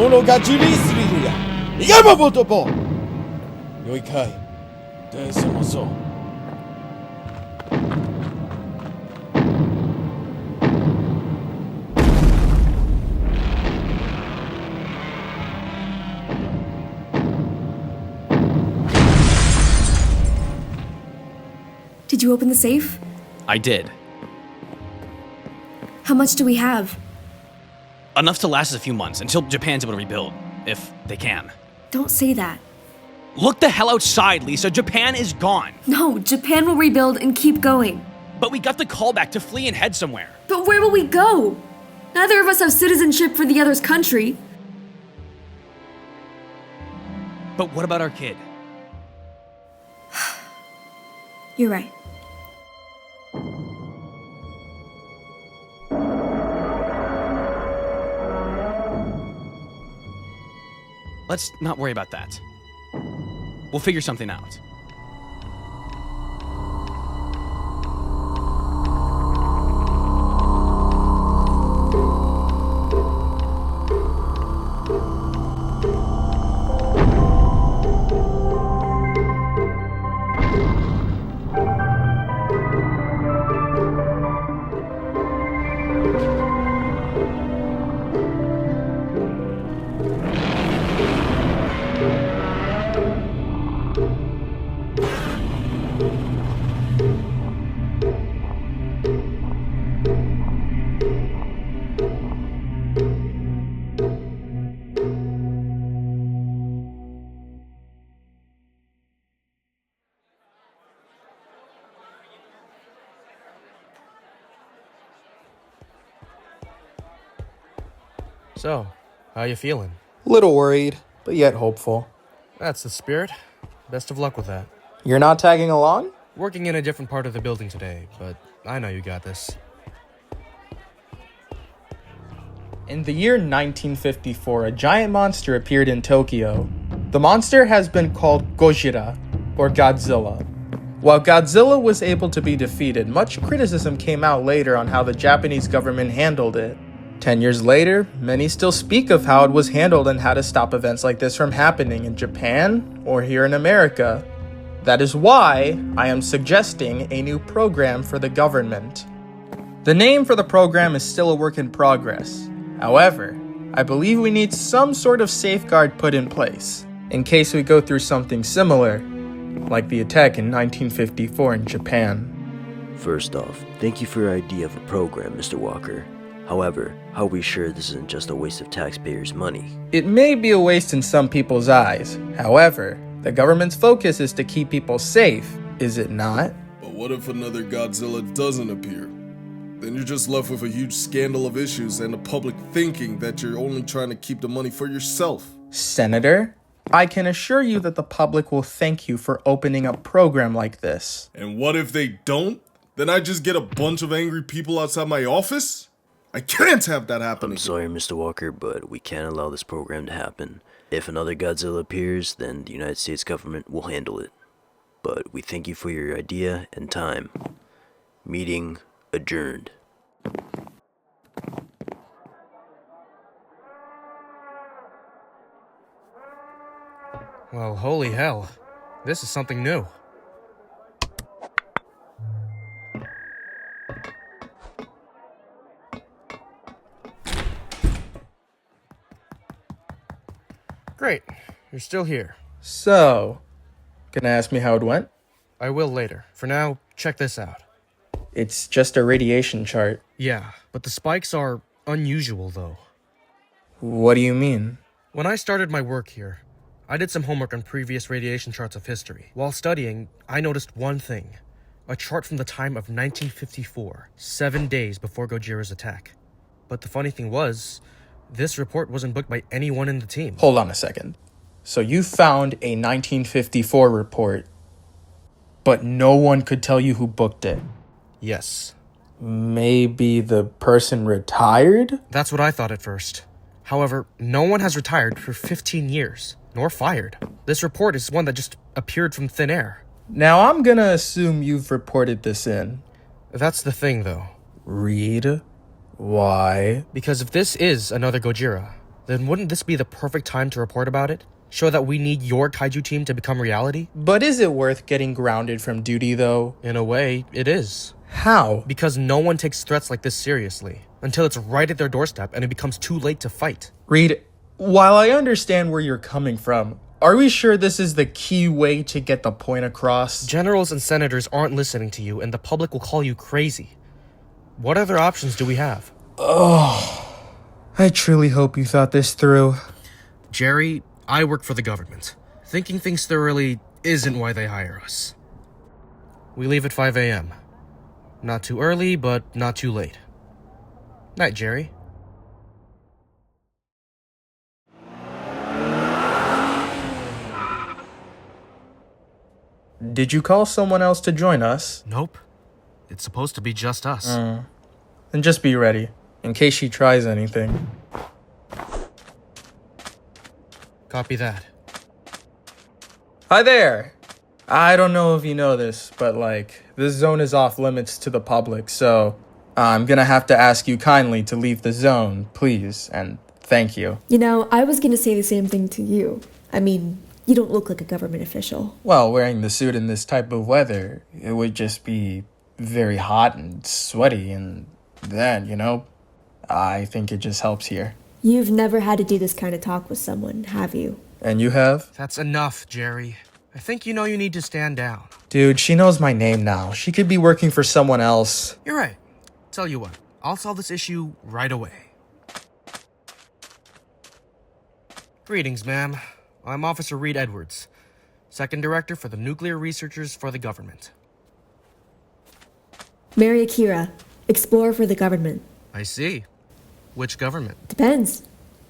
がジュリースリルやいがまぼとぼよいかいでそもそ Did you open the safe? I did. How much do we have? Enough to last us a few months until Japan's able to rebuild. If they can. Don't say that. Look the hell outside, Lisa. Japan is gone. No, Japan will rebuild and keep going. But we got the call back to flee and head somewhere. But where will we go? Neither of us have citizenship for the other's country. But what about our kid? You're right. Let's not worry about that. We'll figure something out. So, how you feeling? Little worried, but yet hopeful. That's the spirit. Best of luck with that. You're not tagging along? Working in a different part of the building today, but I know you got this. In the year 1954, a giant monster appeared in Tokyo. The monster has been called Gojira, or Godzilla. While Godzilla was able to be defeated, much criticism came out later on how the Japanese government handled it. 10 years later, many still speak of how it was handled and how to stop events like this from happening in Japan or here in America. That is why I am suggesting a new program for the government. The name for the program is still a work in progress. However, I believe we need some sort of safeguard put in place, in case we go through something similar, like the attack in 1954 in Japan. First off, thank you for your idea of a program, Mr. Walker. However, how are we sure this isn't just a waste of taxpayers' money? It may be a waste in some people's eyes. However, the government's focus is to keep people safe, is it not? But what if another Godzilla doesn't appear? Then you're just left with a huge scandal of issues and the public thinking that you're only trying to keep the money for yourself. Senator, I can assure you that the public will thank you for opening a program like this. And what if they don't? Then I just get a bunch of angry people outside my office? I can't have that happening. I'm sorry, Mr. Walker, but we can't allow this program to happen. If another Godzilla appears, then the United States government will handle it. But we thank you for your idea and time. Meeting adjourned. Well, holy hell. This is something new. Great. You're still here. So, gonna ask me how it went? I will later. For now, check this out. It's just a radiation chart. Yeah, but the spikes are unusual, though. What do you mean? When I started my work here, I did some homework on previous radiation charts of history. While studying, I noticed one thing. A chart from the time of 1954, 7 days before Gojira's attack. But the funny thing was, this report wasn't booked by anyone in the team. Hold on a second. So you found a 1954 report, but no one could tell you who booked it? Yes. Maybe the person retired? That's what I thought at first. However, no one has retired for 15 years, nor fired. This report is one that just appeared from thin air. Now I'm gonna assume you've reported this in. That's the thing, though. Read? Why? Because if this is another Gojira, Then wouldn't this be the perfect time to report about it? Show that we need your kaiju team to become reality? But is it worth getting grounded from duty, though? In a way, it is. How? Because no one takes threats like this seriously, until it's right at their doorstep and it becomes too late to fight. Reed, while I understand where you're coming from, are we sure this is the key way to get the point across? Generals and senators aren't listening to you, and the public will call you crazy. What other options do we have? Oh, I truly hope you thought this through. Jerry, I work for the government. Thinking things thoroughly isn't why they hire us. We leave at 5 a.m. Not too early, but not too late. Night, Jerry. Did you call someone else to join us? Nope. It's supposed to be just us. Then just be ready, in case she tries anything. Copy that. Hi there! I don't know if you know this, but this zone is off limits to the public, so I'm gonna have to ask you kindly to leave the zone, please, and thank you. You know, I was gonna say the same thing to you. I mean, you don't look like a government official. Well, wearing the suit in this type of weather, it would just be very hot and sweaty, and then, I think it just helps here. You've never had to do this kind of talk with someone, have you? And you have? That's enough, Jerry. I think you know you need to stand down. Dude, she knows my name now. She could be working for someone else. You're right. Tell you what, I'll solve this issue right away. Greetings, ma'am. I'm Officer Reed Edwards, Second Director for the Nuclear Researchers for the Government. Mary Akira, Explorer for the government. I see. Which government? Depends.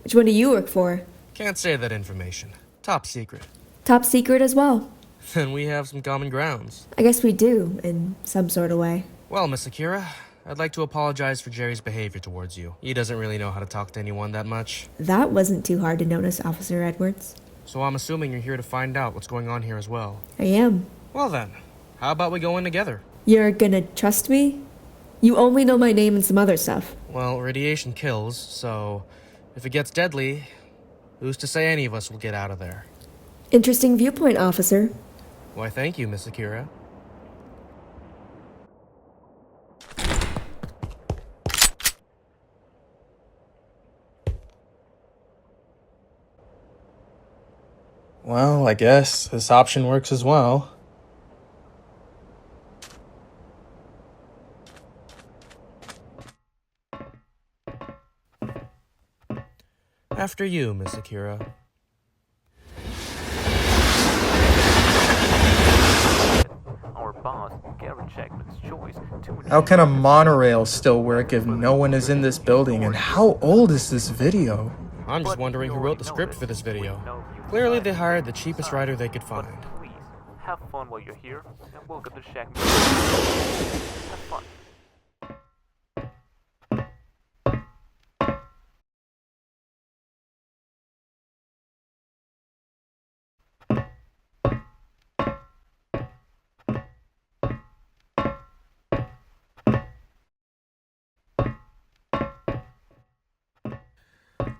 Which one do you work for? Can't say that information. Top secret. Top secret as well. Then we have some common grounds. I guess we do, in some sort of way. Well, Miss Akira, I'd like to apologize for Jerry's behavior towards you. He doesn't really know how to talk to anyone that much. That wasn't too hard to notice, Officer Edwards. So I'm assuming you're here to find out what's going on here as well. I am. Well then, how about we go in together? You're gonna trust me? You only know my name and some other stuff. Well, radiation kills, so if it gets deadly, who's to say any of us will get out of there? Interesting viewpoint, officer. Why, thank you, Miss Akira. Well, I guess this option works as well. After you, Miss Akira. Our boss, Gary Jackman's choice to How can a monorail still work if no one is in this building? And how old is this video? I'm just wondering who wrote the script for this video. Clearly they hired the cheapest writer they could find. Please, have fun while you're here, and welcome to Shack. Have fun.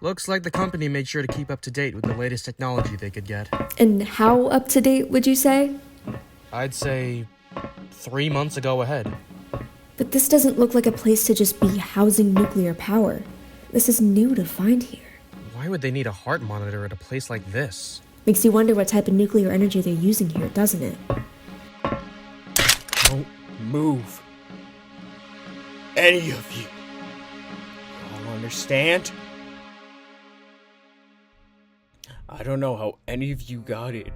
Looks like the company made sure to keep up to date with the latest technology they could get. And how up to date would you say? I'd say 3 months ago ahead. But this doesn't look like a place to just be housing nuclear power. This is new to find here. Why would they need a heart monitor at a place like this? Makes you wonder what type of nuclear energy they're using here, doesn't it? Don't move. Any of you. All understand? I don't know how any of you got in,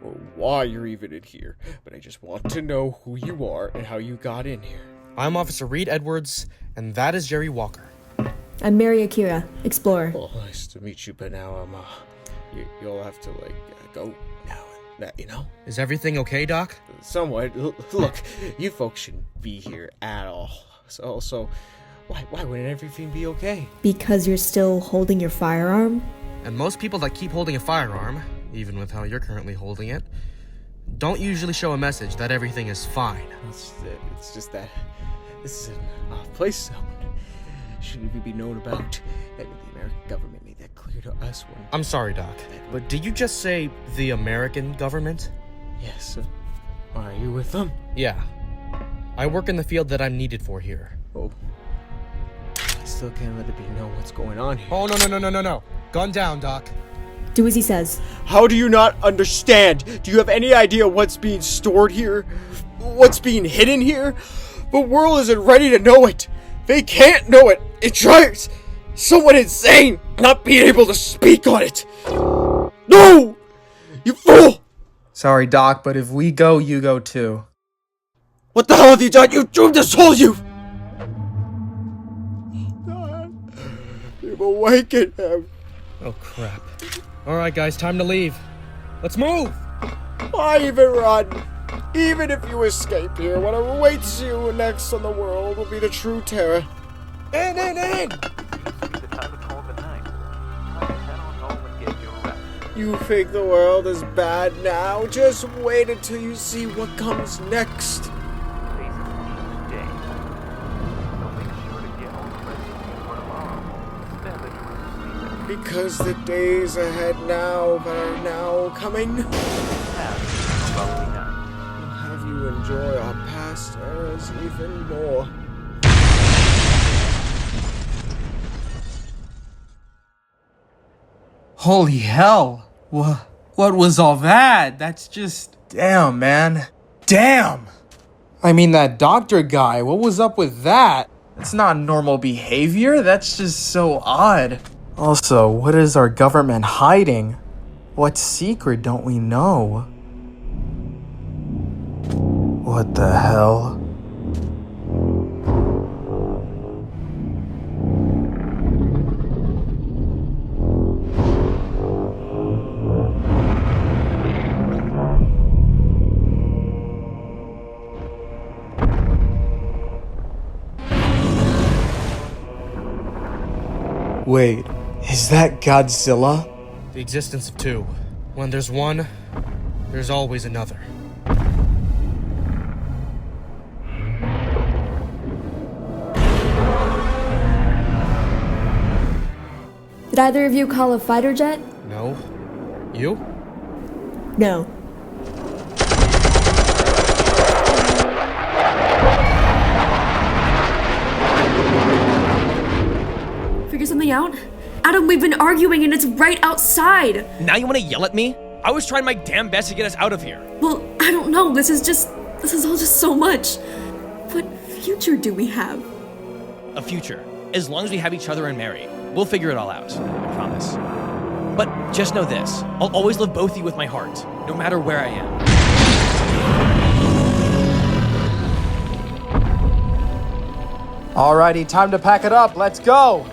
or why you're even in here, but I just want to know who you are and how you got in here. I'm Officer Reed Edwards, and that is Jerry Walker. I'm Mary Akira, Explorer. Well, nice to meet you, but now you'll have to, go now and that, you know? Is everything okay, Doc? Somewhat. Look, you folks shouldn't be here at all. So why wouldn't everything be okay? Because you're still holding your firearm? And most people that keep holding a firearm, even with how you're currently holding it, don't usually show a message that everything is fine. It's just that this is an off place zone. Shouldn't even be known about. That the American government made that clear. you to us when... I'm sorry, Doc, but did you just say the American government? Yes. Are you with them? Yeah. I work in the field that I'm needed for here. Oh. I still can't let it be known what's going on here. Oh, no. Gun down, Doc. Do as he says. How do you not understand? Do you have any idea what's being stored here? What's being hidden here? The world isn't ready to know it. They can't know it. It drives someone insane not being able to speak on it. No! You fool! Sorry, Doc, but if we go, you go too. What the hell have you done? You doomed us all, you... God. You've awakened him. Oh, crap. Alright, guys, time to leave. Let's move! Why even run? Even if you escape here, what awaits you next on the world will be the true terror. In! The time to call the night. Try to head on home and get your rest. You think the world is bad now? Just wait until you see what comes next. Faces each day. So make sure to get all the rest for tomorrow. Spend the dream sleeping. Because the days ahead now that are now coming Have a lovely night. will have you enjoy our past eras even more. Holy hell. What was all that? That's just... Damn, man. Damn! I mean, that doctor guy, what was up with that? That's not normal behavior. That's just so odd. Also, what is our government hiding? What secret don't we know? What the hell? Wait, is that Godzilla? The existence of two. When there's one, there's always another. Did either of you call a fighter jet? No? You? No. Figure something out? Adam, we've been arguing and it's right outside! Now you want to yell at me? I was trying my damn best to get us out of here. Well, I don't know, this is all just so much. What future do we have? A future. As long as we have each other and Mary. We'll figure it all out. I promise. But just know this. I'll always love both of you with my heart, no matter where I am. Alrighty, time to pack it up. Let's go!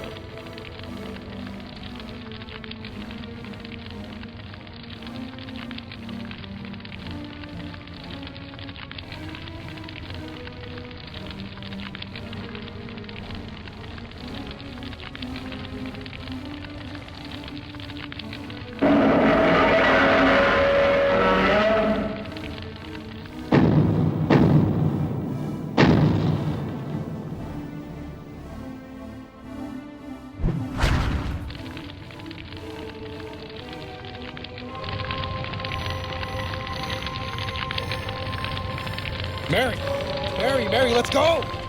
Mary, let's go!